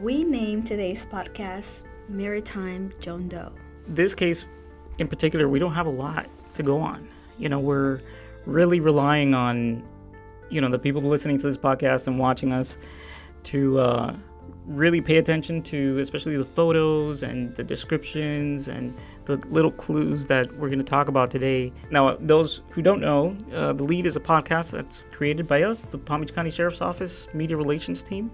We named today's podcast Maritime John Doe. This case in particular, we don't have a lot to go on. We're really relying on, the people listening to this podcast and watching us to really pay attention to especially the photos and the descriptions and the little clues that we're going to talk about today. Now, those who don't know, The Lead is a podcast that's created by us, the Palm Beach County Sheriff's Office Media Relations team.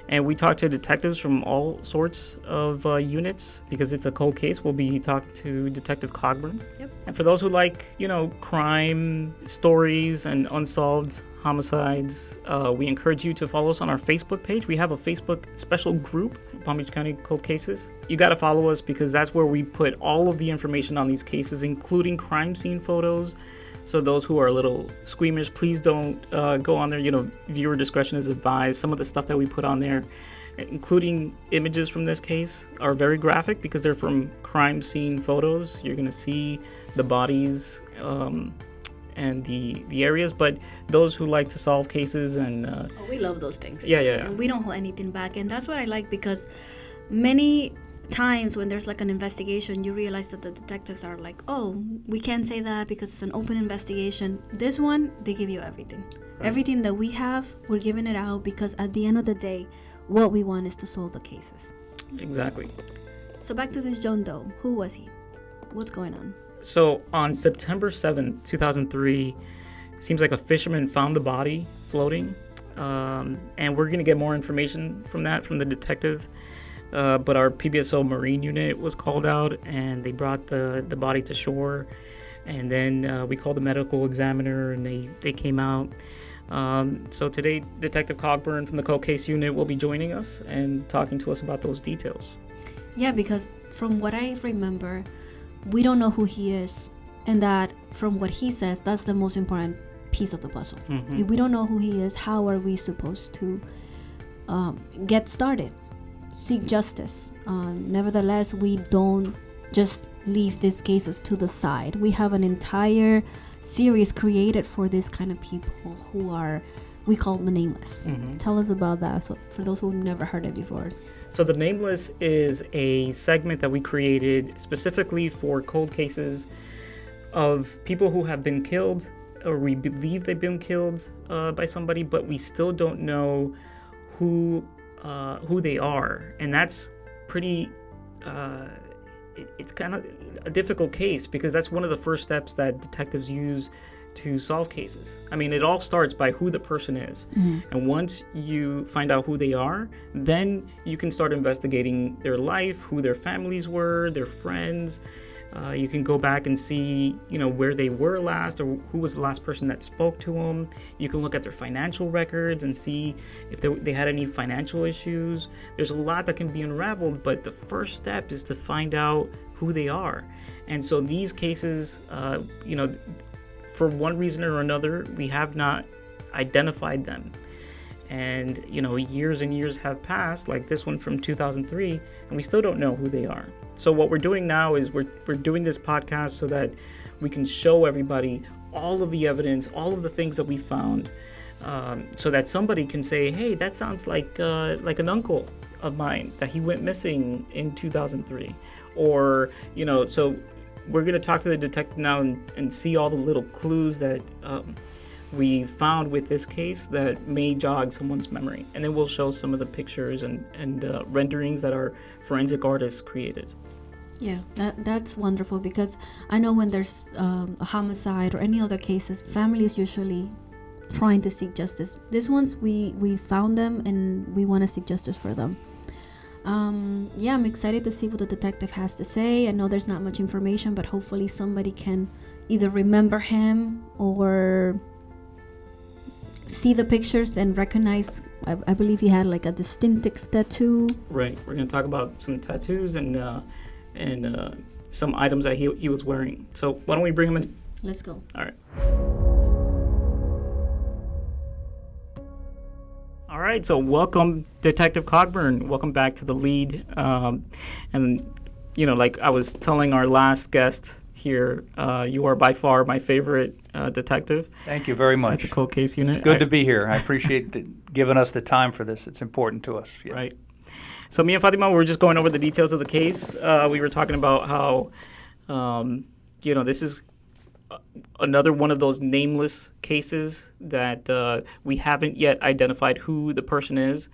And we talk to detectives from all sorts of units. Because it's a cold case, we'll be talking to Detective Cogburn. Yep. And for those who like, crime stories and unsolved homicides, we encourage you to follow us on our Facebook page. We have a Facebook special group, Palm Beach County Cold Cases. You got to follow us because that's where we put all of the information on these cases, including crime scene photos. So those who are a little squeamish, please don't go on there. Viewer discretion is advised. Some of the stuff that we put on there, including images from this case, are very graphic because they're from crime scene photos. You're going to see the bodies and the areas. But those who like to solve cases and... we love those things. Yeah. And we don't hold anything back. And that's what I like because many times when there's like an investigation, you realize that the detectives are like, oh, we can't say that because it's an open investigation. This one, they give you everything. Right. Everything that we have, we're giving it out because at the end of the day, what we want is to solve the cases. Exactly. So back to this John Doe. Who was he? What's going on? So on September 7th, 2003, it seems like a fisherman found the body floating. And we're going to get more information from the detective. But our PBSO Marine unit was called out, and they brought the body to shore. And then we called the medical examiner, and they came out. So today, Detective Cogburn from the Cold Case Unit will be joining us and talking to us about those details. Yeah, because from what I remember, we don't know who he is. And that from what he says, that's the most important piece of the puzzle. Mm-hmm. If we don't know who he is, how are we supposed to get started? Seek justice. Nevertheless, we don't just leave these cases to the side. We have an entire series created for this kind of people who we call the Nameless. Mm-hmm. Tell us about that, so for those who've never heard it before. So the Nameless is a segment that we created specifically for cold cases of people who have been killed, or we believe they've been killed by somebody, but we still don't know who they are. And that's pretty it's kind of a difficult case because that's one of the first steps that detectives use to solve cases. I mean, it all starts by who the person is. Mm-hmm. And once you find out who they are, then you can start investigating their life, who their families were, their friends. You can go back and see, where they were last, or who was the last person that spoke to them. You can look at their financial records and see if they had any financial issues. There's a lot that can be unraveled, but the first step is to find out who they are. And so these cases, for one reason or another, we have not identified them. And, years and years have passed, like this one from 2003, and we still don't know who they are. So what we're doing now is we're doing this podcast so that we can show everybody all of the evidence, all of the things that we found, so that somebody can say, hey, that sounds like an uncle of mine that he went missing in 2003. Or, so we're going to talk to the detective now and see all the little clues that we found with this case that may jog someone's memory. And then we'll show some of the pictures and renderings that our forensic artists created. Yeah, that's wonderful because I know when there's a homicide or any other cases, families usually trying to seek justice. These ones, we found them and we want to seek justice for them. I'm excited to see what the detective has to say. I know there's not much information, but hopefully somebody can either remember him or see the pictures and recognize. I believe he had like a distinctive tattoo. Right. We're going to talk about some tattoos and some items that he was wearing. So why don't we bring him in? Let's go. All right. All right, so welcome, Detective Cogburn. Welcome back to The Lead. And, like I was telling our last guest here, you are by far my favorite detective. Thank you very much. At the Cold Case Unit. It's good to be here. I appreciate giving us the time for this. It's important to us. Yes. Right. So me and Fatima were just going over the details of the case. We were talking about how, this is another one of those nameless cases that we haven't yet identified who the person is.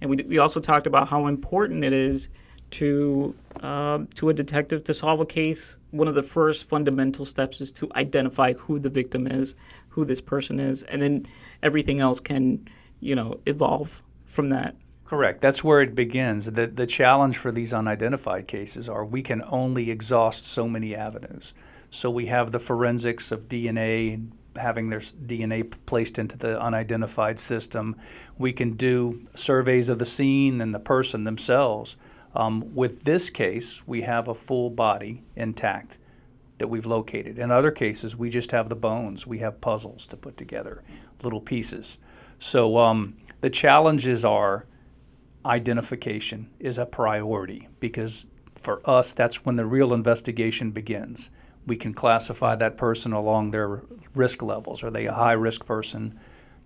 And we also talked about how important it is to a detective to solve a case. One of the first fundamental steps is to identify who the victim is, who this person is, and then everything else can, evolve from that. Correct. That's where it begins. The challenge for these unidentified cases are we can only exhaust so many avenues. So we have the forensics of DNA, having their DNA placed into the unidentified system. We can do surveys of the scene and the person themselves. With this case, we have a full body intact that we've located. In other cases, we just have the bones. We have puzzles to put together, little pieces. So the challenges are identification is a priority because for us, that's when the real investigation begins. We can classify that person along their risk levels. Are they a high-risk person,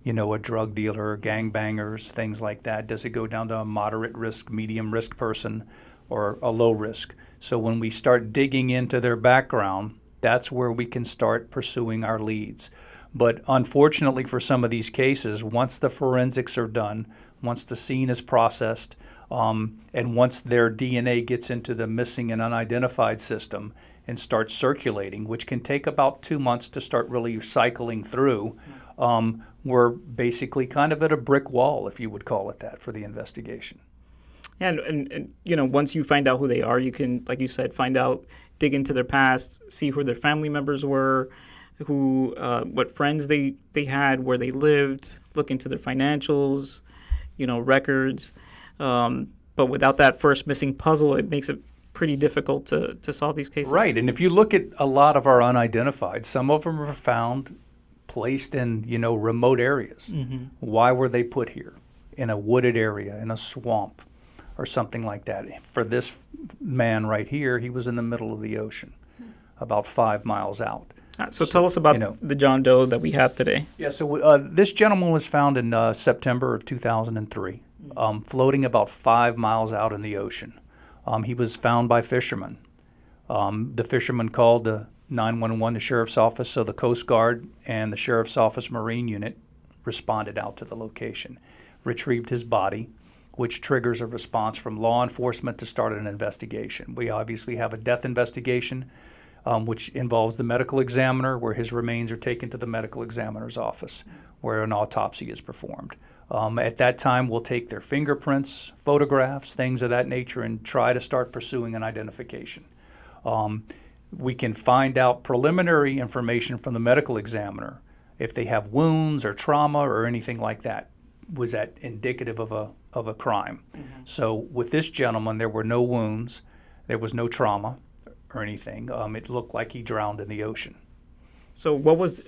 a drug dealer, gangbangers, things like that? Does it go down to a moderate risk, medium risk person, or a low risk? So when we start digging into their background, that's where we can start pursuing our leads. But unfortunately for some of these cases, once the forensics are done, once the scene is processed, and once their DNA gets into the missing and unidentified system and starts circulating, which can take about 2 months to start really cycling through, we're basically kind of at a brick wall, if you would call it that, for the investigation. And once you find out who they are, you can, like you said, dig into their past, see who their family members were, what friends they had, where they lived, look into their financials, records. But without that first missing puzzle, it makes it pretty difficult to solve these cases. Right, and if you look at a lot of our unidentified, some of them are found placed in, remote areas. Mm-hmm. Why were they put here? In a wooded area, in a swamp, or something like that. For this man right here, he was in the middle of the ocean, about 5 miles out. So tell us about the John Doe that we have today. Yeah, so this gentleman was found in September of 2003, floating about 5 miles out in the ocean. He was found by fishermen. The fishermen called the 911, the sheriff's office, so the Coast Guard and the sheriff's office Marine unit responded out to the location, retrieved his body, which triggers a response from law enforcement to start an investigation. We obviously have a death investigation, which involves the medical examiner, where his remains are taken to the medical examiner's office, where an autopsy is performed. At that time, we'll take their fingerprints, photographs, things of that nature, and try to start pursuing an identification. We can find out preliminary information from the medical examiner if they have wounds or trauma or anything like that. Was that indicative of a crime? Mm-hmm. So with this gentleman, there were no wounds, there was no trauma or anything. It looked like he drowned in the ocean. So was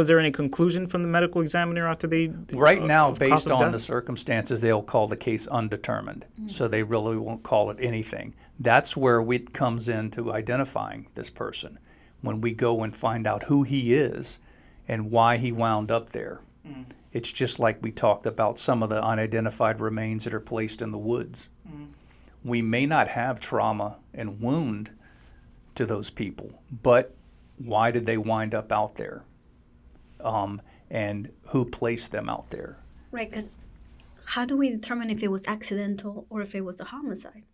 there any conclusion from the medical examiner after they... Right now, based on the circumstances, they'll call the case undetermined. Mm-hmm. So they really won't call it anything. That's where it comes into identifying this person, when we go and find out who he is and why he wound up there. Mm-hmm. It's just like we talked about some of the unidentified remains that are placed in the woods. Mm-hmm. We may not have trauma and wound to those people, but why did they wind up out there? And who placed them out there? Right, because how do we determine if it was accidental or if it was a homicide?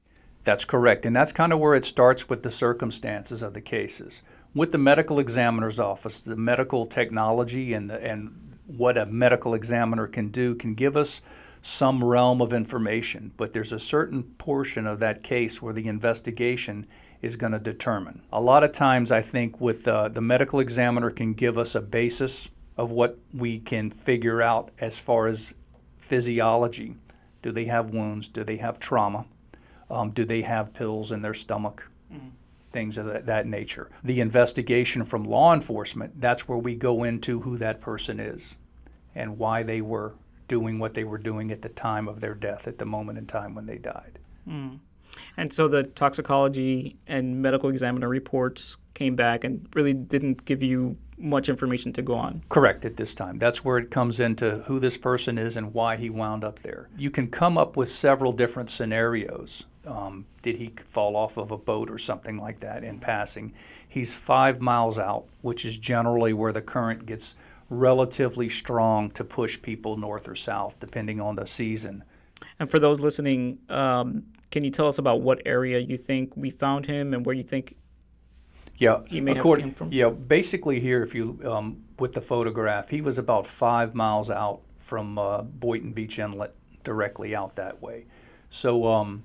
That's correct, and that's kind of where it starts with the circumstances of the cases. With the medical examiner's office, the medical technology and what a medical examiner can do can give us some realm of information, but there's a certain portion of that case where the investigation is going to determine. A lot of times I think with the medical examiner can give us a basis of what we can figure out as far as physiology. Do they have wounds? Do they have trauma? Do they have pills in their stomach? Mm-hmm. Things of that nature. The investigation from law enforcement, that's where we go into who that person is and why they were doing what they were doing at the time of their death, at the moment in time when they died. Mm. And so the toxicology and medical examiner reports came back and really didn't give you much information to go on. Correct at this time. That's where it comes into who this person is and why he wound up there. You can come up with several different scenarios. Did he fall off of a boat or something like that in passing? He's 5 miles out, which is generally where the current gets relatively strong to push people north or south, depending on the season. And for those listening, can you tell us about what area you think we found him and where you think he may have come from? Yeah, basically here, if you with the photograph, he was about 5 miles out from Boynton Beach Inlet, directly out that way. So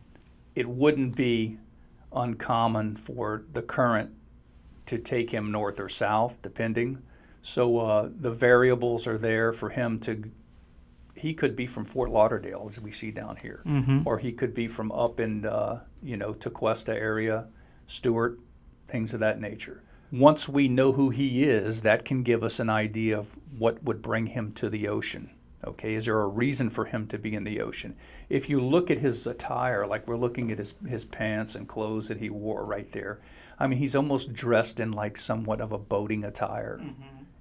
it wouldn't be uncommon for the current to take him north or south, depending. So the variables are there for him to. He could be from Fort Lauderdale, as we see down here, or he could be from up in Tequesta area, Stewart, things of that nature. Once we know who he is, that can give us an idea of what would bring him to the ocean. Okay, is there a reason for him to be in the ocean? If you look at his attire, like we're looking at his pants and clothes that he wore right there, I mean, he's almost dressed in like somewhat of a boating attire.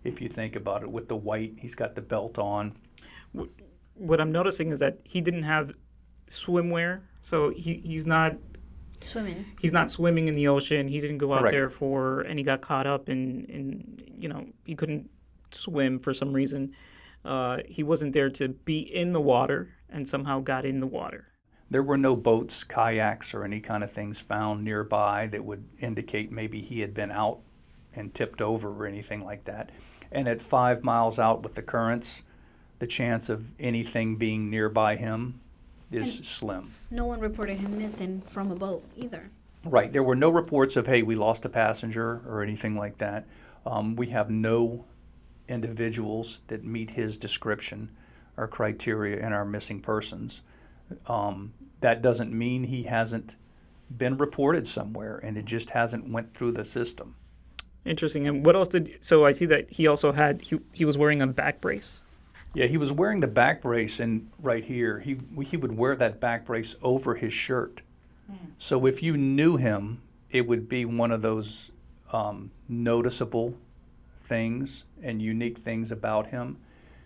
If you think about it, with the white, he's got the belt on. What I'm noticing is that he didn't have swimwear, so he's not swimming. He's not swimming in the ocean. He didn't go out Correct. there and he got caught up in he couldn't swim for some reason. He wasn't there to be in the water and somehow got in the water. There were no boats, kayaks, or any kind of things found nearby that would indicate maybe he had been out and tipped over or anything like that. And at 5 miles out with the currents, the chance of anything being nearby him is slim. No one reported him missing from a boat either. Right. There were no reports of, hey, we lost a passenger or anything like that. We have no individuals that meet his description or criteria in our missing persons. That doesn't mean he hasn't been reported somewhere and it just hasn't went through the system. Interesting. And what else so I see that he also he was wearing a back brace. Yeah, he was wearing the back brace, and right here, he would wear that back brace over his shirt. So if you knew him, it would be one of those noticeable things and unique things about him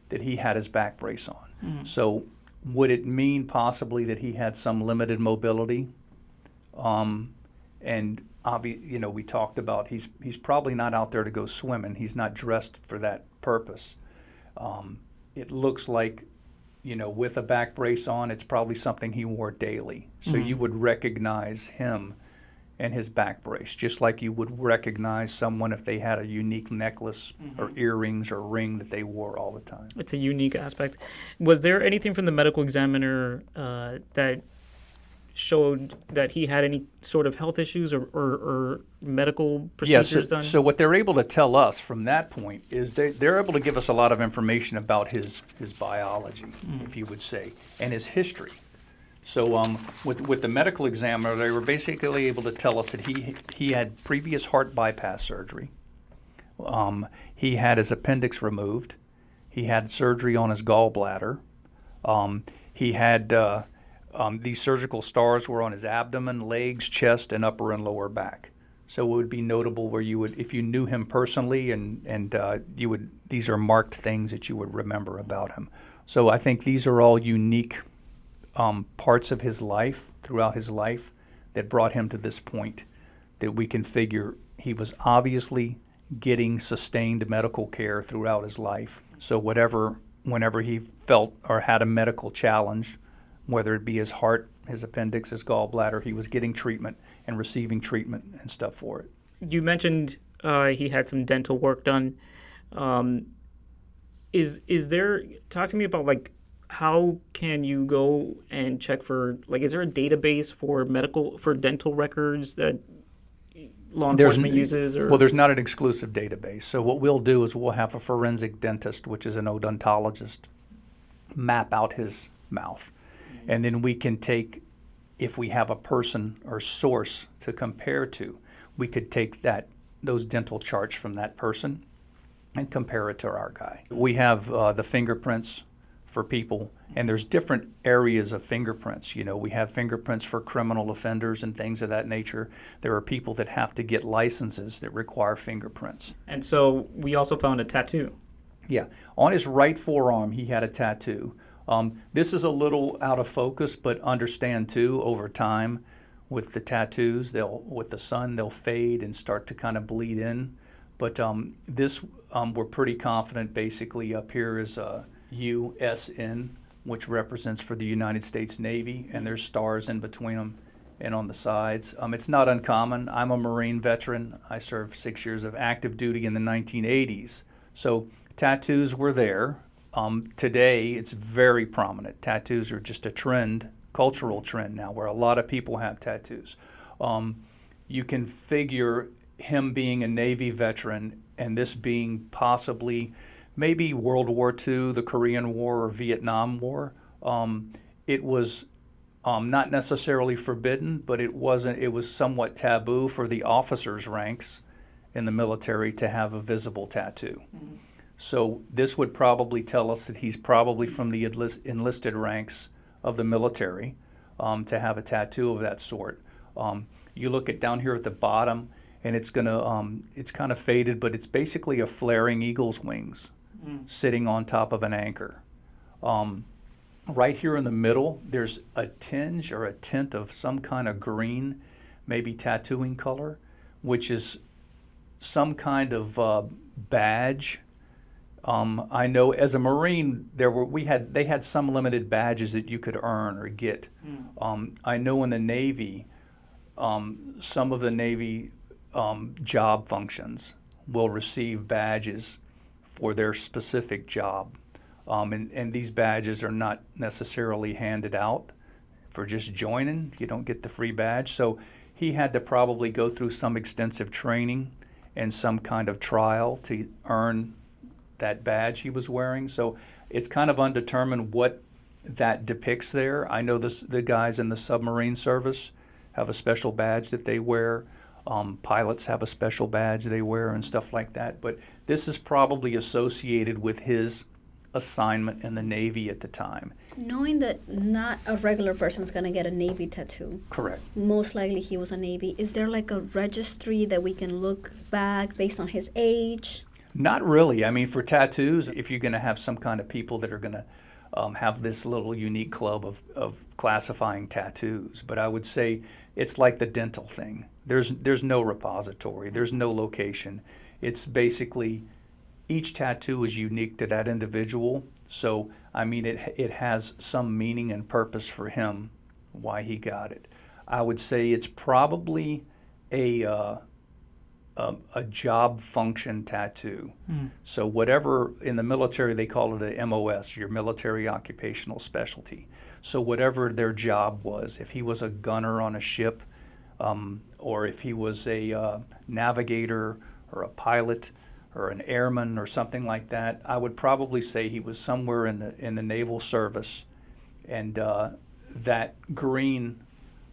that he had his back brace on. So would it mean possibly that he had some limited mobility? And we talked about he's probably not out there to go swimming. He's not dressed for that purpose. It looks like, with a back brace on, it's probably something he wore daily. So you would recognize him and his back brace, just like you would recognize someone if they had a unique necklace or earrings or ring that they wore all the time. It's a unique aspect. Was there anything from the medical examiner that showed that he had any sort of health issues or medical procedures done? So what they're able to tell us from that point is they're able to give us a lot of information about his biology, if you would say, and his history. So with the medical examiner, they were basically able to tell us that he had previous heart bypass surgery. He had his appendix removed. He had surgery on his gallbladder. He had these surgical stars were on his abdomen, legs, chest, and upper and lower back. So it would be notable where you would, if you knew him personally, and you would, these are marked things that you would remember about him. So I think these are all unique parts of his life, throughout his life, that brought him to this point that we can figure he was obviously getting sustained medical care throughout his life. So whenever he felt or had a medical challenge, whether it be his heart, his appendix, his gallbladder, he was getting treatment and receiving treatment and stuff for it. You mentioned he had some dental work done. Is there, talk to me about how can you go and check for, is there a database for dental records that law enforcement uses? Or? Well, there's not an exclusive database. So what we'll do is we'll have a forensic dentist, which is an odontologist, map out his mouth. And then we can take, if we have a person or source to compare to, we could take those dental charts from that person and compare it to our guy. We have the fingerprints for people. And there's different areas of fingerprints. You know, we have fingerprints for criminal offenders and things of that nature. There are people that have to get licenses that require fingerprints. And so we also found a tattoo. Yeah. On his right forearm, he had a tattoo. This is a little out of focus, but understand too, over time with the tattoos, with the sun, they'll fade and start to kind of bleed in. But this, we're pretty confident basically up here is U.S.N., which represents for the United States Navy, and there's stars in between them and on the sides. It's not uncommon. I'm a Marine veteran. I served 6 years of active duty in the 1980s. So tattoos were there. Today, it's very prominent. Tattoos are just a trend, cultural trend now, where a lot of people have tattoos. You can figure him being a Navy veteran and this being possibly maybe World War II, the Korean War, or Vietnam War. It was not necessarily forbidden, but it was somewhat taboo for the officers' ranks in the military to have a visible tattoo. Mm-hmm. So this would probably tell us that he's probably from the enlisted ranks of the military to have a tattoo of that sort. You look at down here at the bottom, and it's kind of faded, but it's basically a flaring eagle's wings sitting on top of an anchor. Right here in the middle, there's a tinge or a tint of some kind of green, maybe tattooing color, which is some kind of badge. I know as a Marine, they had some limited badges that you could earn or get. I know in the Navy, some of the Navy job functions will receive badges for their specific job. And these badges are not necessarily handed out for just joining. You don't get the free badge. So he had to probably go through some extensive training and some kind of trial to earn that badge he was wearing. So it's kind of undetermined what that depicts there. I know the guys in the submarine service have a special badge that they wear. Pilots have a special badge they wear and stuff like that. But this is probably associated with his assignment in the Navy at the time. Knowing that not a regular person is going to get a Navy tattoo. Correct. Most likely he was a Navy. Is there like a registry that we can look back based on his age? Not really. I mean, for tattoos, if you're going to have some kind of people that are going to have this little unique club of classifying tattoos. But I would say it's like the dental thing. There's no repository. There's no location. It's basically each tattoo is unique to that individual. So, I mean, it has some meaning and purpose for him, why he got it. I would say it's probably a job function tattoo. So whatever, in the military they call it a MOS, your military occupational specialty. So whatever their job was, if he was a gunner on a ship, or if he was a navigator or a pilot or an airman or something like that, I would probably say he was somewhere in the naval service. And that green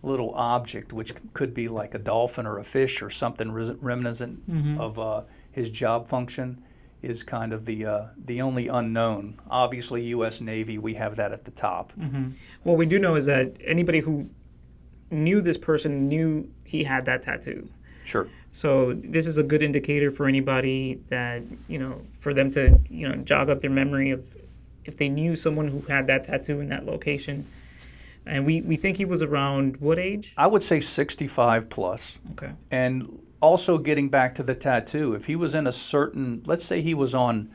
little object, which could be like a dolphin or a fish or something reminiscent of his job function, is kind of the only unknown. Obviously, U.S. Navy, we have that at the top. What we do know is that anybody who knew this person knew he had that tattoo. Sure. So this is a good indicator for anybody that, for them to, jog up their memory of if they knew someone who had that tattoo in that location. And we think he was around what age? I would say 65 plus. Okay. And also getting back to the tattoo, if he was in a certain, let's say he was on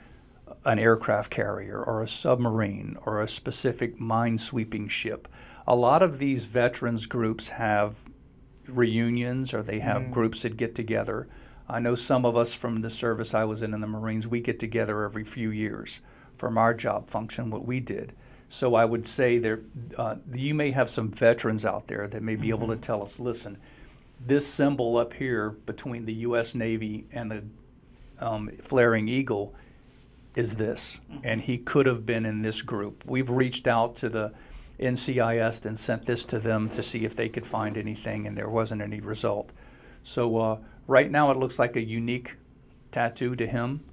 an aircraft carrier or a submarine or a specific mine-sweeping ship, a lot of these veterans groups have reunions or they have groups that get together. I know some of us from the service I was in the Marines, we get together every few years from our job function, what we did. So I would say you may have some veterans out there that may be able to tell us, listen, this symbol up here between the U.S. Navy and the flaring eagle is this, and he could have been in this group. We've reached out to the NCIS and sent this to them to see if they could find anything, and there wasn't any result. So right now it looks like a unique tattoo to him,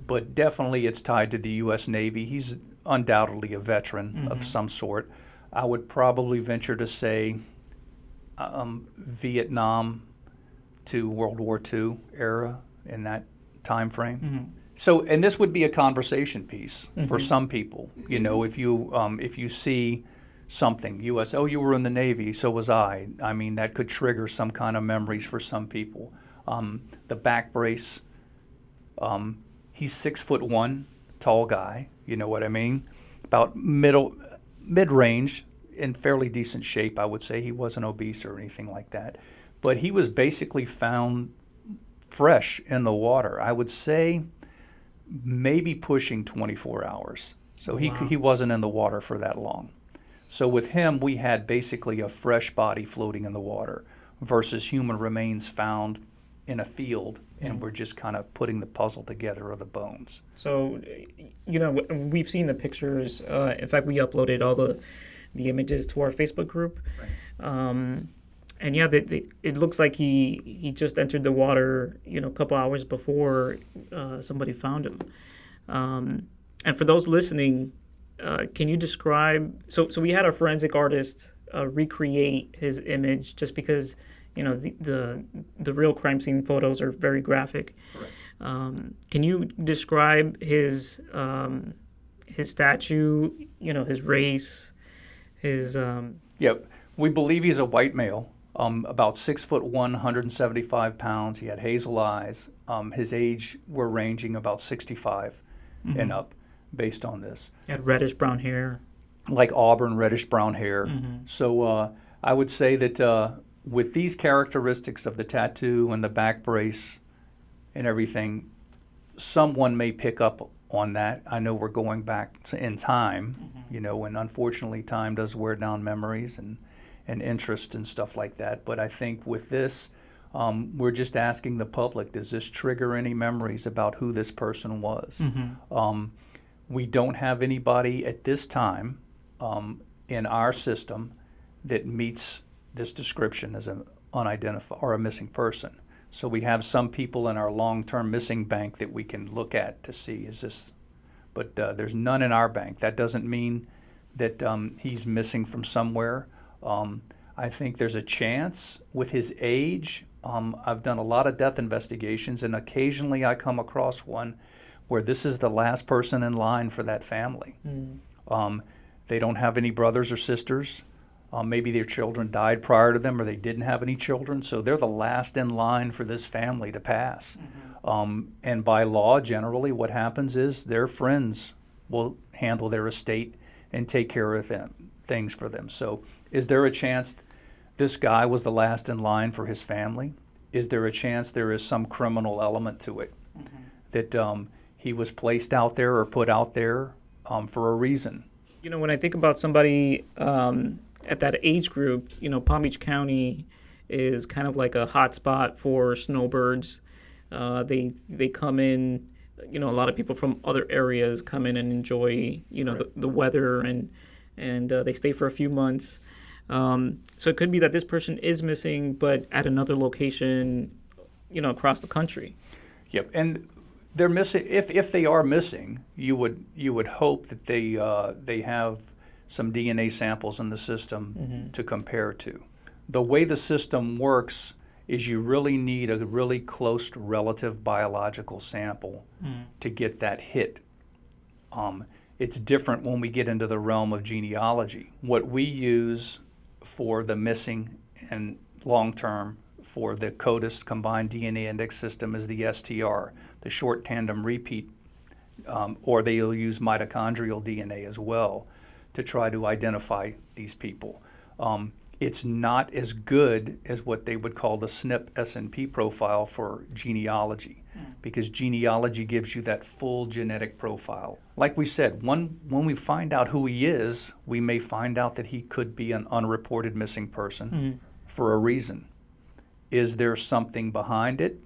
but definitely it's tied to the U.S. Navy. He's undoubtedly a veteran of some sort. I would probably venture to say Vietnam to World War II era in that time frame. So, and this would be a conversation piece for some people. You know, if you see something, U.S., oh, you were in the Navy, so was I. I mean, that could trigger some kind of memories for some people. The Backbrace, he's 6'1", tall guy. You know what I mean? About mid-range, in fairly decent shape, I would say. He wasn't obese or anything like that. But he was basically found fresh in the water. I would say maybe pushing 24 hours. So he wasn't in the water for that long. So with him, we had basically a fresh body floating in the water versus human remains found in a field, and we're just kind of putting the puzzle together of the bones. So, you know, we've seen the pictures. In fact, we uploaded all the images to our Facebook group. Right. And yeah, it looks like he just entered the water, you know, a couple hours before somebody found him. And for those listening, can you describe? So we had a forensic artist recreate his image, just because, you know, the real crime scene photos are very graphic. Correct. Can you describe his statue? You know, his race, his. Yeah, we believe he's a white male. About 6'1", 175 pounds. He had hazel eyes. His age, we're ranging about 65 and up, based on this. He had reddish brown hair. Like auburn, reddish brown hair. So I would say that with these characteristics of the tattoo and the back brace and everything, someone may pick up on that. I know we're going back in time, you know, and unfortunately time does wear down memories and interest and stuff like that. But I think with this, we're just asking the public, does this trigger any memories about who this person was? We don't have anybody at this time in our system that meets this description as an unidentified or a missing person. So we have some people in our long-term missing bank that we can look at to see, is this, but there's none in our bank. That doesn't mean that he's missing from somewhere. I think there's a chance with his age. I've done a lot of death investigations, and occasionally I come across one where this is the last person in line for that family. They don't have any brothers or sisters. Maybe their children died prior to them, or they didn't have any children, so they're the last in line for this family to pass. And by law, generally what happens is their friends will handle their estate and take care of things for them. So is there a chance this guy was the last in line for his family? Is there a chance there is some criminal element to it? That he was placed out there or put out there for a reason? You know, when I think about somebody at that age group, you know, Palm Beach County is kind of like a hot spot for snowbirds. They come in, you know, a lot of people from other areas come in and enjoy, you know, the weather, and they stay for a few months. So it could be that this person is missing, but at another location, you know, across the country. Yep, and they're missing. If they are missing, you would hope that they have some DNA samples in the system to compare to. The way the system works is you really need a really close relative biological sample to get that hit. It's different when we get into the realm of genealogy. What we use for the missing and long-term for the CODIS combined DNA index system is the STR, the short tandem repeat, or they'll use mitochondrial DNA as well to try to identify these people. It's not as good as what they would call the SNP SNP profile for genealogy, because genealogy gives you that full genetic profile. Like we said, when we find out who he is, we may find out that he could be an unreported missing person for a reason. Is there something behind it?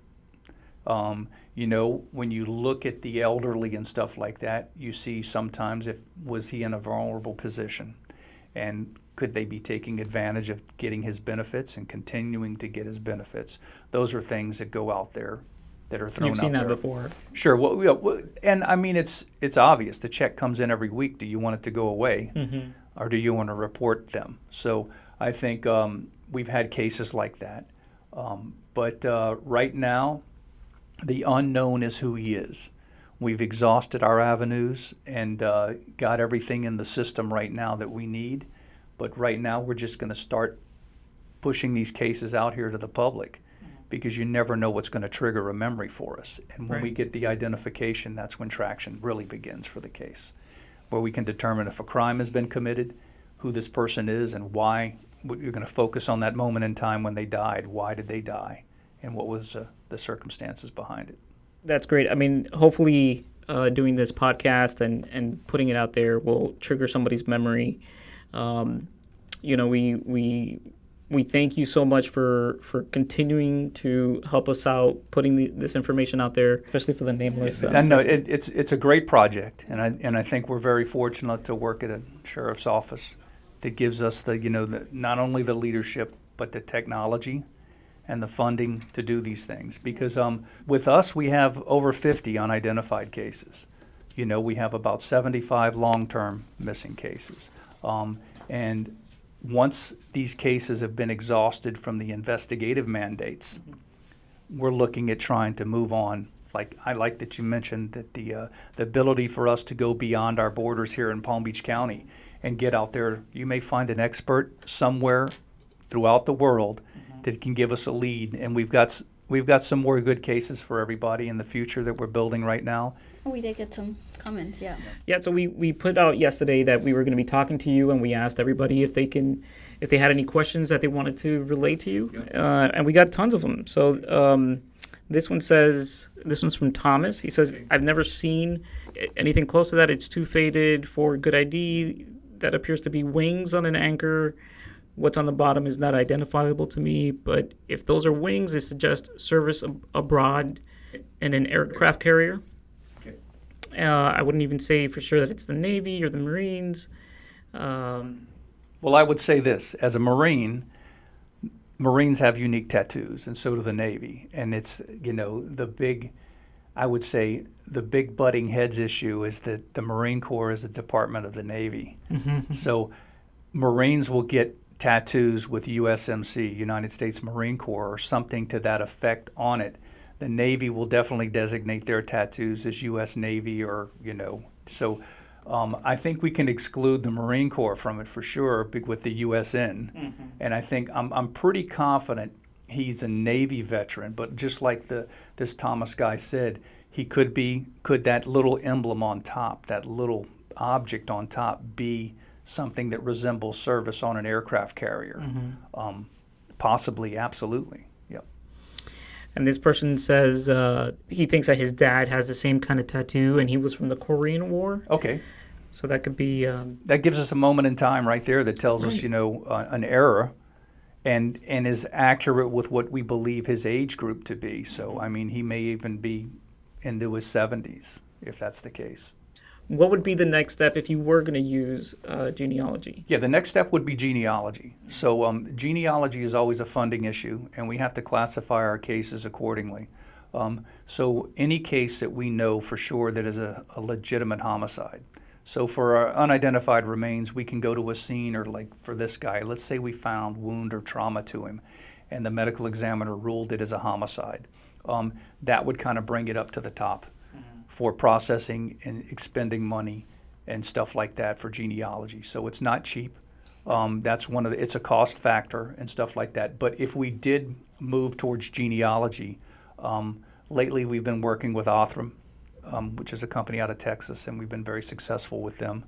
You know, when you look at the elderly and stuff like that, you see sometimes was he in a vulnerable position, and could they be taking advantage of getting his benefits and continuing to get his benefits? Those are things that go out there that are thrown out You've seen that there. before. Sure. And I mean, it's obvious. The check comes in every week. Do you want it to go away, or do you want to report them? So I think we've had cases like that. But right now, the unknown is who he is. We've exhausted our avenues and got everything in the system right now that we need. But right now, we're just going to start pushing these cases out here to the public, because you never know what's going to trigger a memory for us. And when we get the identification, that's when traction really begins for the case, where we can determine if a crime has been committed, who this person is, and why. You're going to focus on that moment in time when they died. Why did they die? And what was the circumstances behind it? That's great. I mean, hopefully doing this podcast and putting it out there will trigger somebody's memory. We thank you so much for continuing to help us out, putting this information out there, especially for the nameless. No, it's a great project, and I think we're very fortunate to work at a sheriff's office that gives us the not only the leadership but the technology and the funding to do these things. Because with us, we have over 50 unidentified cases. We have about 75 long-term missing cases, and once these cases have been exhausted from the investigative mandates, we're looking at trying to move on. Like I like that you mentioned that the ability for us to go beyond our borders here in Palm Beach County and get out there. You may find an expert somewhere throughout the world that can give us a lead, and we've got some more good cases for everybody in the future that we're building right now. We did get some comments, yeah. Yeah, so we put out yesterday that we were going to be talking to you, and we asked everybody if they had any questions that they wanted to relate to you, and we got tons of them. So this one's from Thomas. He says, "I've never seen anything close to that. It's too faded for good ID. That appears to be wings on an anchor. What's on the bottom is not identifiable to me, but if those are wings, it suggests service abroad in an aircraft carrier. I wouldn't even say for sure that it's the Navy or the Marines." Well, I would say this. As a Marine, Marines have unique tattoos, and so do the Navy. And it's, I would say the big butting heads issue is that the Marine Corps is a department of the Navy. So Marines will get tattoos with USMC, United States Marine Corps, or something to that effect on it. The Navy will definitely designate their tattoos as U.S. Navy or, So I think we can exclude the Marine Corps from it for sure with the U.S.N. And I think I'm pretty confident he's a Navy veteran, but just like this Thomas guy said, could that little emblem on top, that little object on top be something that resembles service on an aircraft carrier? Possibly, absolutely. And this person says he thinks that his dad has the same kind of tattoo, and he was from the Korean War. Okay. So that could be... that gives us a moment in time right there that tells us, an era and is accurate with what we believe his age group to be. So, I mean, he may even be into his 70s, if that's the case. What would be the next step if you were going to use genealogy? Yeah, the next step would be genealogy. So genealogy is always a funding issue, and we have to classify our cases accordingly. So any case that we know for sure that is a legitimate homicide. So for our unidentified remains, we can go to a scene, or like for this guy, let's say we found wound or trauma to him, and the medical examiner ruled it as a homicide. That would kind of bring it up to the top for processing and expending money and stuff like that for genealogy. So it's not cheap. That's it's a cost factor and stuff like that. But if we did move towards genealogy, lately we've been working with Othram, which is a company out of Texas, and we've been very successful with them.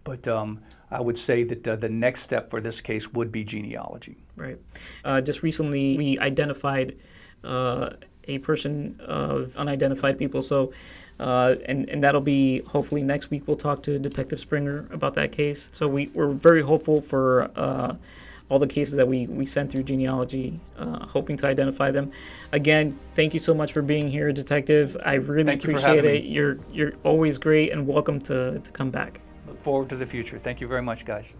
But I would say that the next step for this case would be genealogy. Right. Just recently we identified a person of unidentified people. So, and that'll be hopefully next week. We'll talk to Detective Springer about that case. So we're very hopeful for all the cases that we sent through genealogy, hoping to identify them. Again, thank you so much for being here, Detective. I really appreciate it. You're always great, and welcome to come back. Look forward to the future. Thank you very much, guys.